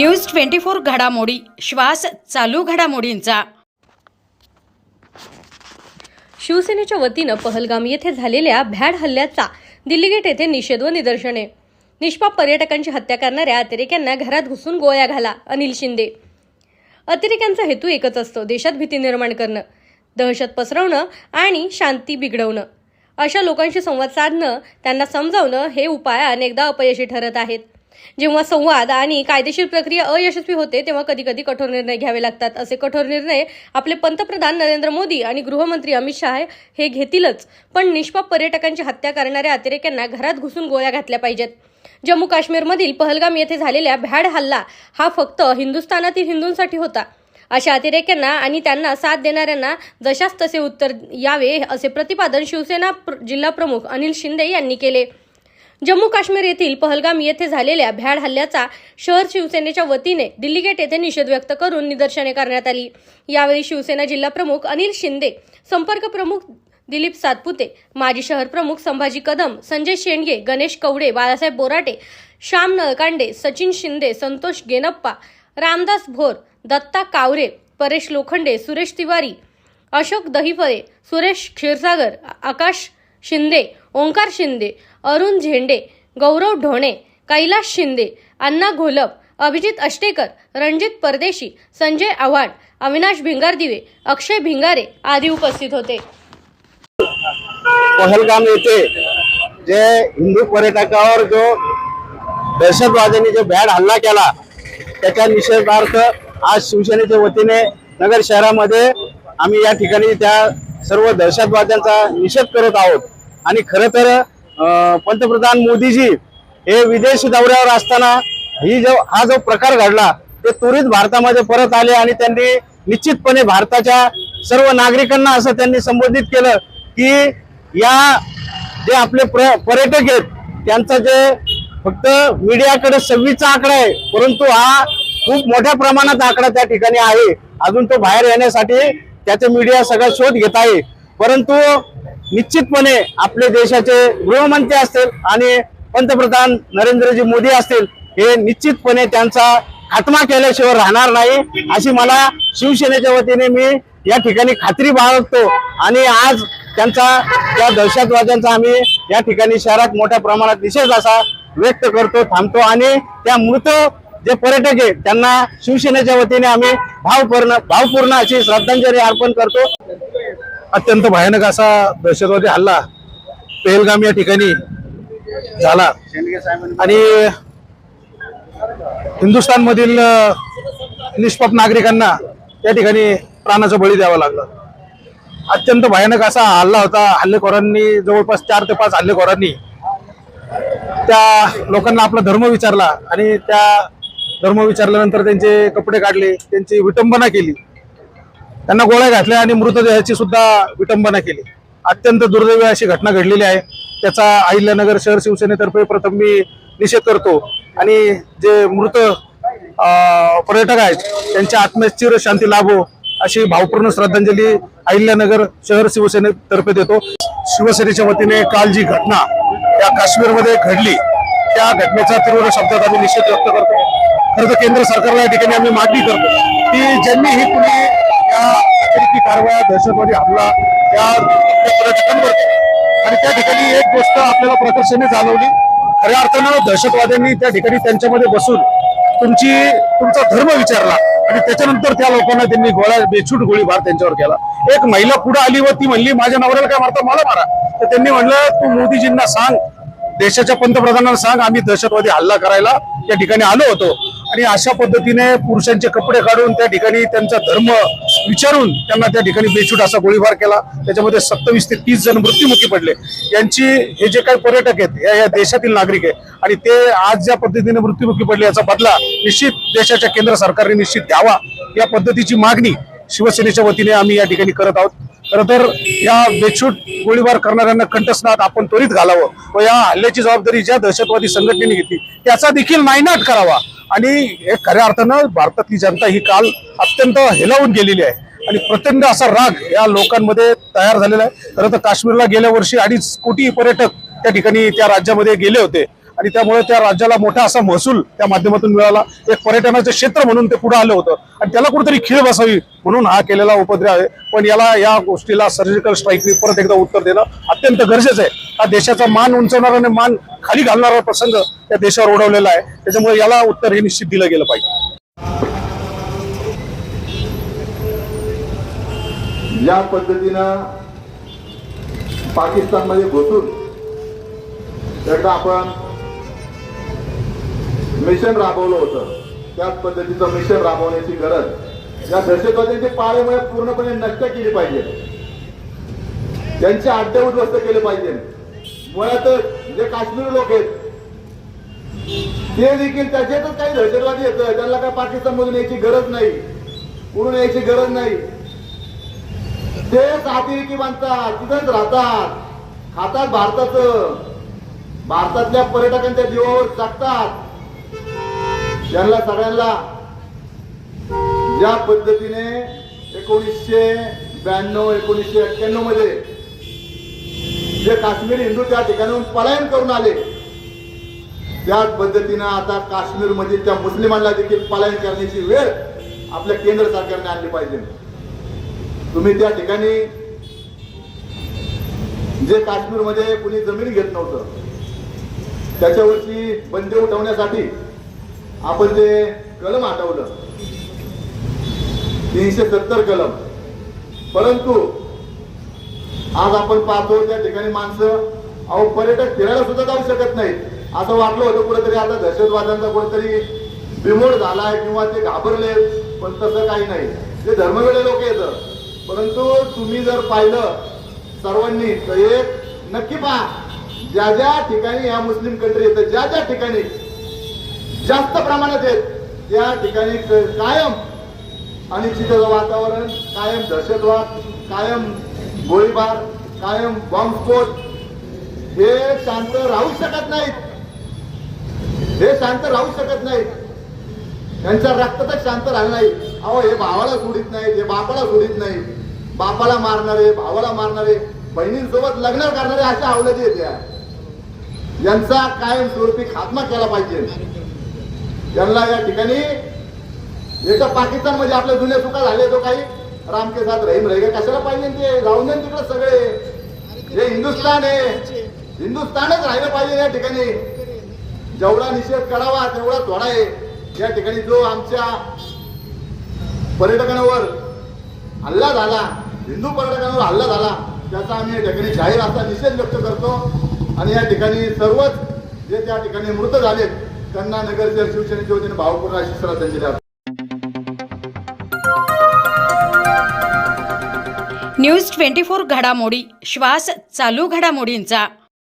News 24 घडामोडी श्वास चालू घडामोडींचा। शिवसेनेच्या वतीनं पहलगाम येथे झालेल्या भ्याड हल्ल्याचा दिल्ली गेट येथे निषेध व निदर्शने। निष्पाप पर्यटकांची हत्या करणाऱ्या अतिरेक्यांना घरात घुसून गोळ्या घाला, अनिल शिंदे। अतिरेक्यांचा हेतू एकच असतो, देशात भीती निर्माण करणं, दहशत पसरवणं आणि शांती बिघडवणं। अशा लोकांशी संवाद साधणं, त्यांना समजावणं हे उपाय अनेकदा अपयशी ठरत आहेत। जेव्हा संवाद आणि कायदेशीर प्रक्रिया अयशस्वी होते तेव्हा कधी कधी कठोर निर्णय घ्यावे लागतात। असे कठोर निर्णय आपले पंतप्रधान नरेंद्र मोदी आणि गृहमंत्री अमित शाह हे घेतीलच, पण निष्पाप पर्यटकांची हत्या करणाऱ्या अतिरेक्यांना घरात घुसून गोळ्या घातल्या पाहिजेत। जम्मू काश्मीरमधील पहलगाम येथे झालेल्या भ्याड हल्ला हा फक्त हिंदुस्थानातील हिंदूंसाठी होता। अशा अतिरेक्यांना आणि त्यांना साथ देणाऱ्यांना जशास तसे उत्तर यावे असे प्रतिपादन शिवसेना जिल्हा प्रमुख अनिल शिंदे यांनी केले। जम्मू काश्मीर येथील पहलगाम येथे झालेल्या भ्याड हल्ल्याचा शहर शिवसेनेच्या वतीने दिल्ली गेट येथे निषेध व्यक्त करून निदर्शने करण्यात आली। यावेळी शिवसेना जिल्हा प्रमुख अनिल शिंदे, संपर्क प्रमुख दिलीप सातपुते, माजी शहर प्रमुख संभाजी कदम, संजय शेंडगे, गणेश कवडे, बाळासाहेब बोराटे, श्याम नळकांडे, सचिन शिंदे, संतोष गेनप्पा, रामदास भोर, दत्ता कावरे, परेश लोखंडे, सुरेश तिवारी, अशोक दहिफळे, सुरेश क्षीरसागर, आकाश शिंदे, ओंकार शिंदे, अरुण झेंडे, गौरव ढोणे, कैलाश शिंदे, अण्णा घोलप, अभिजित अष्टेकर, रणजित परदेशी, संजय आव्हाड, अविनाश भिंगारदिवे, अक्षय भिंगारे आदी उपस्थित होते। पहलगाम येथे जे हिंदू पर्यटकावर जो दहशतवाद्यांनी जो भ्याड हल्ला केला त्याच्या निषेधार्थ आज शिवसेनेच्या वतीने नगर शहरामध्ये आम्ही या ठिकाणी त्या सर्व दहशतवाद्यांचा निषेध करत आहोत। आणि खरं तर पंतप्रधान मोदीजी हे विदेश दौऱ्यावर असताना हा जो प्रकार घडला ते त्वरित भारतामध्ये परत आले आणि त्यांनी निश्चितपणे भारताच्या सर्व नागरिकांना असं त्यांनी संबोधित केलं की या जे आपले पर्यटक आहेत त्यांचा जे फक्त मीडियाकडे 26चा आकडा आहे, परंतु हा खूप मोठ्या प्रमाणात आकडा त्या ठिकाणी आहे। अजून तो बाहेर येण्यासाठी त्याचे मीडिया सगळा शोध घेत आहे। परंतु निश्चितपणे आपले देशाचे गृहमंत्री असतील आणि पंतप्रधान नरेंद्रजी मोदी असतील हे निश्चितपणे त्यांचा खात्मा केल्याशिवाय राहणार नाही अशी मला शिवसेनेच्या वतीने मी या ठिकाणी खात्री बाळगतो। आणि आज त्यांचा त्या दहशतवाद्यांचा आम्ही या ठिकाणी शहरात मोठ्या प्रमाणात निषेध असा व्यक्त करतो, थांबतो आणि त्या मृत जे पर्यटक आहेत त्यांना शिवसेनेच्या वतीने आम्ही भावपूर्ण अशी श्रद्धांजली अर्पण करतो। अत्यंत भयानक असा दहशतवादी हल्ला पहलगाम या ठिकाणी झाला आणि हिंदुस्थान मधील निष्पाप नागरिकांना या ठिकाणी प्राणाचा बळी द्यावा लागला। अत्यंत भयानक असा हल्ला होता। हल्लेखोरांनी जवळपास 4 ते 5 हल्लेखोरांनी त्या लोकांना आपला धर्म विचारला आणि त्या धर्म विचारल्यानंतर त्यांचे कपडे काढले, त्यांची विटंबना केली, त्यांना गोळ्या घातल्या आणि मृतदेहाची सुद्धा विटंबना केली। अत्यंत दुर्दैवी अशी घटना घडलेली आहे। त्याचा अहिल्यानगर शहर शिवसेनेतर्फे प्रथम मी निषेध करतो आणि जे मृत पर्यटक आहेत त्यांच्या आत्म्यास चिर शांती लाभो अशी भावपूर्ण श्रद्धांजली अहिल्यानगर शहर शिवसेनेतर्फे देतो। शिवसेनेच्या वतीने काल जी घटना या काश्मीरमध्ये घडली त्या घटनेचा तीव्र शब्दात आम्ही निषेध व्यक्त करतो। खरं तर केंद्र सरकारला या ठिकाणी आम्ही मागणी करतो की ज्यांनी ही कुणी या अतिरेकी कारवाया दहशतवादी हल्ला त्या पर्यटकांवर आणि त्या ठिकाणी एक गोष्ट आपल्याला प्रकर्षाने जाणवली, खऱ्या अर्थानं दहशतवाद्यांनी त्या ठिकाणी त्यांच्यामध्ये बसून तुमचा धर्म विचारला आणि त्याच्यानंतर त्या लोकांना त्यांनी बेछूट गोळीबार त्यांच्यावर केला। एक महिला पुढे आली व ती म्हणली माझ्या नवऱ्याला काय मारता, मला मारा। तर त्यांनी म्हणलं तू मोदीजींना सांग, देशाच्या पंतप्रधानांना सांग आम्ही दहशतवादी हल्ला करायला या ठिकाणी आलो होतो। आणि अशा पद्धतीने पुरुषांचे कपडे काढून त्या ठिकाणी त्यांचा धर्म विचारून त्यांना त्या ठिकाणी बेछूट असा गोळीबार केला। त्याच्यामध्ये 27 ते 30 जण मृत्युमुखी पडले। यांची हे जे काही पर्यटक आहेत या देशातील नागरिक आहे आणि ते आज ज्या पद्धतीने मृत्युमुखी पडले याचा बदला निश्चित देशाच्या केंद्र सरकारने निश्चित द्यावा या पद्धतीची मागणी शिवसेनेच्या वतीने आम्ही या ठिकाणी करत आहोत। खरं तर या बेछूट गोळीबार करणाऱ्यांना कंठस्नात आपण त्वरित घालावं व या हल्ल्याची जबाबदारी ज्या दहशतवादी संघटनेने घेतली त्याचा देखील नायनाट करावा। आणि हे खऱ्या अर्थानं भारतातली जनता ही काल अत्यंत हेलावून गेलेली आहे आणि प्रचंड असा राग या लोकांमध्ये तयार झालेला आहे। खरं तर काश्मीरला गेल्या वर्षी 2.5 कोटी पर्यटक त्या ठिकाणी त्या राज्यामध्ये गेले होते आणि त्यामुळे त्या राज्याला मोठा असा महसूल त्या माध्यमातून मिळाला. एक पर्यटनाचं क्षेत्र म्हणून ते पुढे आलं होतं आणि त्याला कुठेतरी खीळ बसावी म्हणून हा केलेला उपद्रव आहे. पण या गोष्टीला सर्जिकल स्ट्राईकने परत एकदा उत्तर देणं अत्यंत गरजेचं आहे. हा देशाचा मान उंचवणारा आणि मान खाली घालणारा प्रसंग त्या देशावर ओढवलेला आहे. त्याच्यामुळे याला उत्तर हे निश्चित दिलं गेलं पाहिजे. ज्या पद्धतीनं पाकिस्तानमध्ये घुसून एकदा आपण मिशन राबवलं होतं, त्याच पद्धतीचं मिशन राबवण्याची गरज या दहशतवाद्यांचे पाळेमुळे पूर्णपणे नष्ट केली पाहिजे. त्यांचे अड्डे उद्ध्वस्त केले पाहिजे. मुळात जे काश्मीरी लोक आहेत ते देखील त्याच्यातच काही दहशतवादी येतं. त्यांना काय पाकिस्तानमधून यायची गरज नाही, कुठून यायची गरज नाही. ते साथी बांधतात, तिथंच राहतात, खातात भारतातल्या पर्यटकांच्या जीवावर जगतात. त्यांना सगळ्यांना ज्या पद्धतीने 1992 1991 मध्ये जे काश्मीरी हिंदू त्या ठिकाणाहून पलायन करून आले, त्याच पद्धतीनं आता काश्मीर मधील त्या मुस्लिमांना देखील पलायन करण्याची वेळ आपल्या केंद्र सरकारने आणली पाहिजे. तुम्ही त्या ठिकाणी जे काश्मीरमध्ये कुणी जमीन घेत नव्हतं त्याच्यावरची बंदी उठवण्यासाठी आपण ते कलम हटवलं, 370 कलम. परंतु आज आपण पाहतो त्या ठिकाणी माणसं पर्यटक फिरायला सुद्धा जाऊ शकत नाहीत. असं वाटलं होतं कुठेतरी आता दहशतवाद्यांचा कुठेतरी बिमोड झालाय किंवा ते घाबरले, पण तसं काही नाही. ते धर्मवेडे लोक येतं. परंतु तुम्ही जर पाहिलं सर्वांनी तर एक नक्की पहा, ज्या ज्या ठिकाणी या मुस्लिम कंट्री येतात, ज्या ज्या ठिकाणी जास्त प्रमाणात आहेत त्या ठिकाणी कायम अनिश्चिततेचं वातावरण, कायम दहशतवाद, कायम गोळीबार, कायम बॉम्बस्फोट. हे शांत राहू शकत नाहीत. हे शांत राहू शकत नाहीत. त्यांच्या रक्तातच शांत राहिलं नाही. अहो, हे भावाला सोडित नाहीत, हे बापाला सोडित नाही. बापाला मारणारे, भावाला मारणारे, बहिणींसोबत लग्न करणारे अशा अवलंबी आहेत. यांचा कायम स्वरूपी खात्मा केला पाहिजे. यांना या ठिकाणी एक पाकिस्तान मध्ये आपले जुने चुका झाले, तो काही राम के साथ रहीम रहेगा कशाला पाहिजे. ते जाऊन दे तिकडे सगळे. हे हिंदुस्थान आहे, हिंदुस्थानच राहिलं पाहिजे. या ठिकाणी जेवढा निषेध करावा तेवढा थोडा आहे. या ठिकाणी जो आमच्या पर्यटकांवर हल्ला झाला, हिंदू पर्यटकांवर हल्ला झाला, त्याचा आम्ही या ठिकाणी जाहीर असा निषेध व्यक्त करतो. आणि या ठिकाणी सर्वच जे त्या ठिकाणी मृत झालेत त्यांना नगरशहर शिवसेनेच्या वतीने भावपूर्ण अशी श्रद्धांजली द्या. न्यूज 24 घडामोडी, श्वास चालू घडामोडींचा.